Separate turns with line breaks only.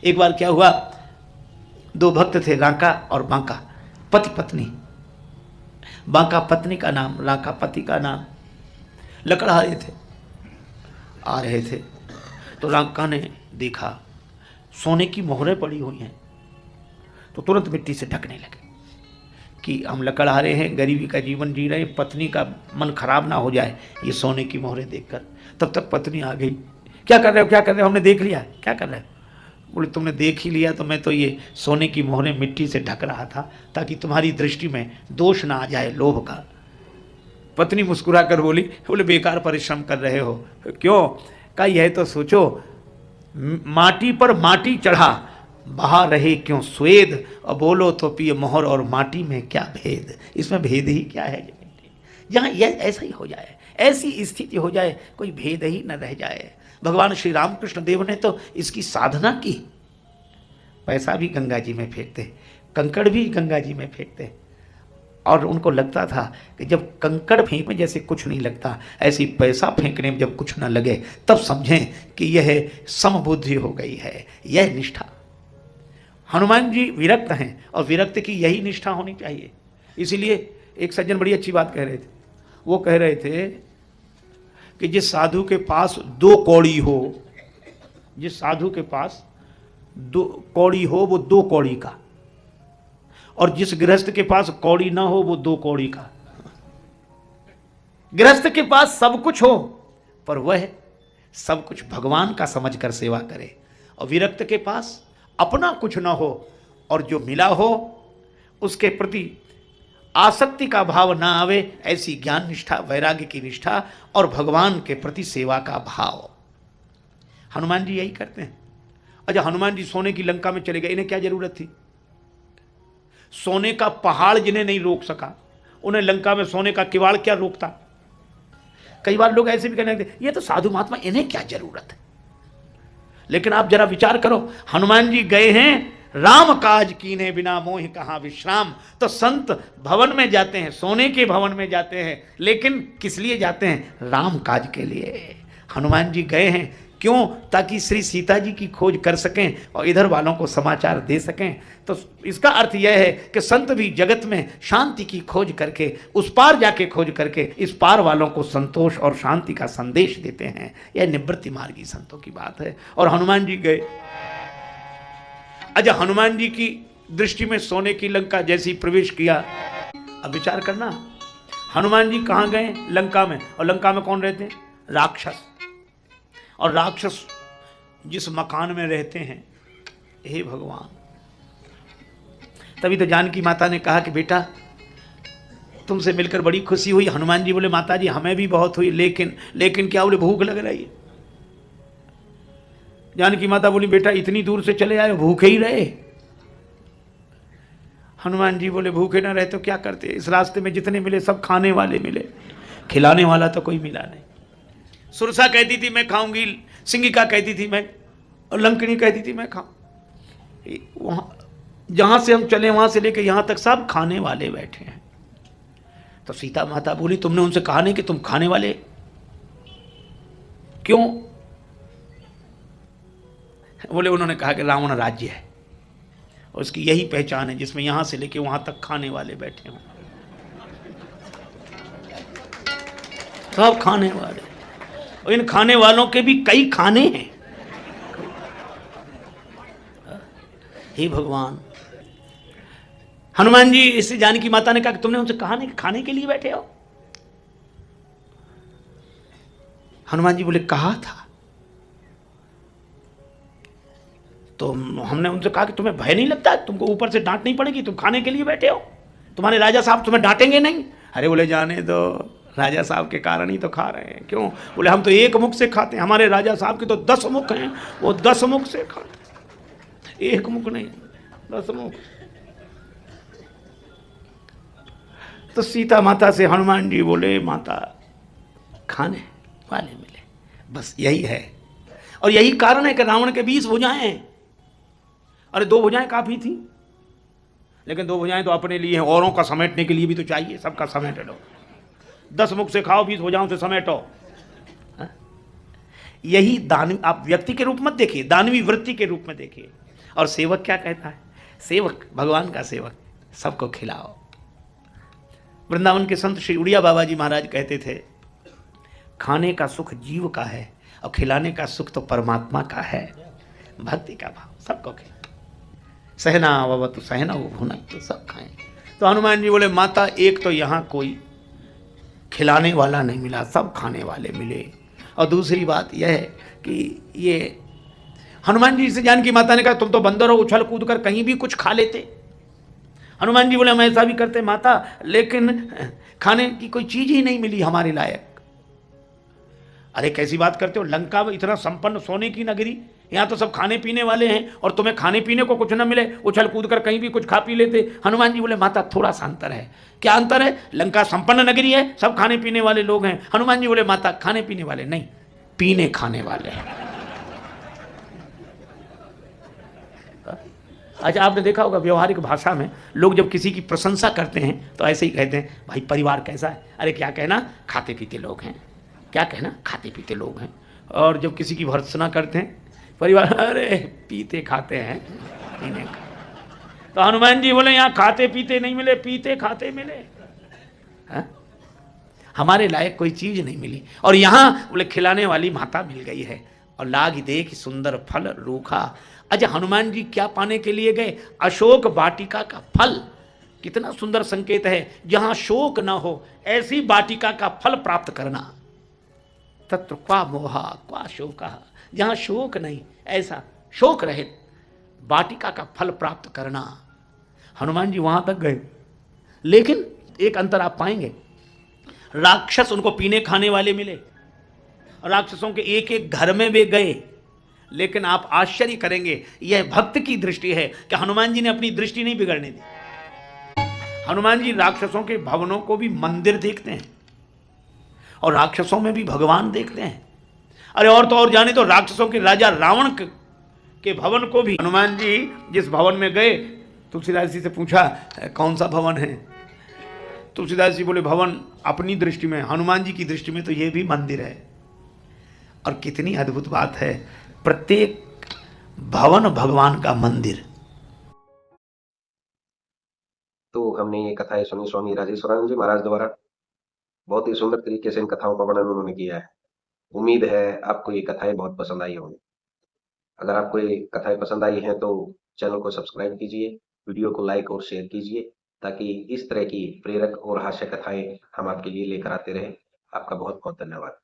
एक बार क्या हुआ, दो भक्त थे, रांका और बांका, पति पत्नी। बांका पत्नी का नाम, रांका पति का नाम। लकड़हारे थे, आ रहे थे तो रांका ने देखा सोने की मोहरें पड़ी हुई हैं, तो तुरंत मिट्टी से ढकने लगे कि हम लकड़हारे हैं, गरीबी का जीवन जी रहे हैं, पत्नी का मन खराब ना हो जाए ये सोने की मोहरें देखकर। तब तक पत्नी आ गई, क्या कर रहे हो, क्या कर रहे हो, हमने देख लिया, क्या कर रहे हो? बोले तुमने देख ही लिया तो मैं तो ये सोने की मोहरें मिट्टी से ढक रहा था ताकि तुम्हारी दृष्टि में दोष ना आ जाए लोभ का। पत्नी मुस्कुरा कर बोली, बोले बेकार परिश्रम कर रहे हो। क्यों? कहा यह तो सोचो, माटी पर माटी चढ़ा, बहा रहे क्यों स्वेद, और बोलो तो पिए मोहर और माटी में क्या भेद। इसमें भेद ही क्या है? जहाँ यह ऐसा ही हो जाए, ऐसी स्थिति हो जाए, कोई भेद ही न रह जाए। भगवान श्री रामकृष्ण देव ने तो इसकी साधना की। पैसा भी गंगा जी में फेंकते, कंकड़ भी गंगा जी में फेंकते, और उनको लगता था कि जब कंकड़ फेंक में जैसे कुछ नहीं लगता, ऐसी पैसा फेंकने में जब कुछ न लगे तब समझें कि यह समबुद्धि हो गई है, यह निष्ठा। हनुमान जी विरक्त हैं और विरक्त की यही निष्ठा होनी चाहिए। इसीलिए एक सज्जन बड़ी अच्छी बात कह रहे थे, वो कह रहे थे कि जिस साधु के पास दो कौड़ी हो, जिस साधु के पास दो कौड़ी हो वो दो कौड़ी का, और जिस गृहस्थ के पास कौड़ी ना हो वो दो कौड़ी का। गृहस्थ के पास सब कुछ हो पर वह सब कुछ भगवान का समझकर सेवा करे, और विरक्त के पास अपना कुछ ना हो और जो मिला हो उसके प्रति आसक्ति का भाव ना आवे, ऐसी ज्ञान निष्ठा, वैराग्य की निष्ठा और भगवान के प्रति सेवा का भाव। हनुमान जी यही करते हैं। अच्छा, हनुमान जी सोने की लंका में चले गए, इन्हें क्या जरूरत थी? सोने का पहाड़ जिन्हें नहीं रोक सका, उन्हें लंका में सोने का किवाड़ क्या रोकता? कई बार लोग ऐसे भी कहने लगते, ये तो साधु महात्मा, इन्हें क्या जरूरत है? लेकिन आप जरा विचार करो, हनुमान जी गए हैं राम काज कीने बिना मोह कहाँ विश्राम। तो संत भवन में जाते हैं, सोने के भवन में जाते हैं, लेकिन किस लिए जाते हैं? राम काज के लिए। हनुमान जी गए हैं क्यों? ताकि श्री सीता जी की खोज कर सकें और इधर वालों को समाचार दे सकें। तो इसका अर्थ यह है कि संत भी जगत में शांति की खोज करके, उस पार जाके खोज करके इस पार वालों को संतोष और शांति का संदेश देते हैं। यह निवृत्ति मार्गी संतों की बात है। और हनुमान जी गए। अच्छा, हनुमान जी की दृष्टि में सोने की लंका जैसे ही प्रवेश किया, अब विचार करना, हनुमान जी कहाँ गए? लंका में। और लंका में कौन रहते हैं? राक्षस। और राक्षस जिस मकान में रहते हैं, हे भगवान, तभी तो जानकी माता ने कहा कि बेटा तुमसे मिलकर बड़ी खुशी हुई। हनुमान जी बोले माता जी हमें भी बहुत हुई, लेकिन क्या? बोले भूख लग रही है। जानकी माता बोली बेटा इतनी दूर से चले आए, भूखे ही रहे। हनुमान जी बोले भूखे ना रहे तो क्या करते? इस रास्ते में जितने मिले सब खाने वाले मिले, खिलाने वाला तो कोई मिला नहीं। सुरसा कहती थी मैं खाऊंगी, सिंगिका कहती थी मैं, और लंकनी कहती थी मैं खाऊं। वहां जहां से हम चले वहां से लेकर यहां तक सब खाने वाले बैठे हैं। तो सीता माता बोली तुमने उनसे कहा नहीं कि तुम खाने वाले? क्यों? बोले उन्होंने कहा कि रावण राज्य है और उसकी यही पहचान है जिसमें यहां से लेके वहां तक खाने वाले बैठे हों, सब खाने वाले। और इन खाने वालों के भी कई खाने हैं। हे भगवान, हनुमान जी इससे जानकी माता ने कहा कि तुमने उनसे कहा नहीं कि खाने के लिए बैठे हो? हनुमान जी बोले कहा था। तो हमने उनसे कहा कि तुम्हें भय नहीं लगता? तुमको ऊपर से डांट नहीं पड़ेगी? तुम खाने के लिए बैठे हो, तुम्हारे राजा साहब तुम्हें डांटेंगे नहीं? अरे बोले जाने दो, राजा साहब के कारण ही तो खा रहे हैं। क्यों? बोले हम तो एक मुख से खाते हैं, हमारे राजा साहब के तो 10 मुख हैं, वो 10 मुख से खाते, एक मुख नहीं 10 मुख। तो सीता माता से हनुमान जी बोले माता खाने वाले मिले, बस यही है। और यही कारण है कि रावण के 20 भुजाएं हैं। अरे 2 भुजाएं काफी थी, लेकिन 2 भुजाएं तो अपने लिए हैं, औरों का समेटने के लिए भी तो चाहिए, सबका समेट लो। 10 मुख से खाओ, 20 भुजाओं से समेटो। यही दानवी, आप व्यक्ति के रूप मत देखिए, दानवी वृत्ति के रूप में देखिए। और सेवक क्या कहता है? सेवक, भगवान का सेवक, सबको खिलाओ। वृंदावन के संत श्री उड़िया बाबा जी महाराज कहते थे, खाने का सुख जीव का है और खिलाने का सुख तो परमात्मा का है। भक्ति का भाव, सबको खिलाओ। सहना ववतु सहना भुनक्तु, सब खाएं। तो हनुमान जी बोले, माता एक तो यहाँ कोई खिलाने वाला नहीं मिला, सब खाने वाले मिले। और दूसरी बात यह है कि ये हनुमान जी से जानकी माता ने कहा, तुम तो बंदर हो, उछल कूद कर कहीं भी कुछ खा लेते। हनुमान जी बोले, हम ऐसा भी करते माता, लेकिन खाने की कोई चीज ही नहीं मिली हमारे लायक। अरे कैसी बात करते हो, लंका में इतना संपन्न सोने की नगरी, यहाँ तो सब खाने पीने वाले हैं और तुम्हें खाने पीने को कुछ न मिले, उछल कूद कर कहीं भी कुछ खा पी लेते। हनुमान जी बोले, माता थोड़ा सा अंतर है। क्या अंतर है? लंका संपन्न नगरी है, सब खाने पीने वाले लोग हैं। हनुमान जी बोले, माता खाने पीने वाले नहीं, पीने खाने वाले हैं। अच्छा, आपने देखा होगा व्यवहारिक भाषा में लोग जब किसी की प्रशंसा करते हैं तो ऐसे ही कहते हैं, भाई परिवार कैसा है? अरे क्या कहना, खाते पीते लोग हैं। क्या कहना, खाते पीते लोग हैं। और जब किसी की भर्त्सना करते हैं, परिवार, अरे पीते खाते हैं, पीने का। तो हनुमान जी बोले, यहाँ खाते पीते नहीं मिले, पीते खाते मिले। हा? हमारे लायक कोई चीज नहीं मिली, और यहाँ बोले खिलाने वाली माता मिल गई है। और लाग देख सुंदर फल रूखा। अच्छा, हनुमान जी क्या पाने के लिए गए? अशोक वाटिका का फल। कितना सुंदर संकेत है, जहां शोक ना हो ऐसी वाटिका का फल प्राप्त करना। तत्र क्वा मोहा क्वा शोका, जहां शोक नहीं, ऐसा शोक रहित वाटिका का फल प्राप्त करना। हनुमान जी वहां तक गए, लेकिन एक अंतर आप पाएंगे, राक्षस उनको पीने खाने वाले मिले, राक्षसों के एक एक घर में वे गए, लेकिन आप आश्चर्य करेंगे, यह भक्त की दृष्टि है कि हनुमान जी ने अपनी दृष्टि नहीं बिगड़ने दी। हनुमान जी राक्षसों के भवनों को भी मंदिर देखते हैं और राक्षसों में भी भगवान देखते हैं। अरे और तो और जाने तो राक्षसों के राजा रावण के भवन को भी हनुमान जी जिस भवन में गए, तुलसीदास जी से पूछा कौन सा भवन है? तुलसीदास जी बोले, भवन अपनी दृष्टि में, हनुमान जी की दृष्टि में तो ये भी मंदिर है। और कितनी अद्भुत बात है, प्रत्येक भवन भगवान का मंदिर।
तो हमने ये कथाएं सुनी स्वामी राजेश्वरानंद जी महाराज द्वारा। बहुत ही सुंदर तरीके से इन कथाओं का वर्णन उन्होंने किया है। उम्मीद है आपको ये कथाएं बहुत पसंद आई होंगी। अगर आपको ये कथाएं पसंद आई हैं तो चैनल को सब्सक्राइब कीजिए, वीडियो को लाइक और शेयर कीजिए, ताकि इस तरह की प्रेरक और हास्य कथाएं हम आपके लिए लेकर आते रहें। आपका बहुत बहुत धन्यवाद।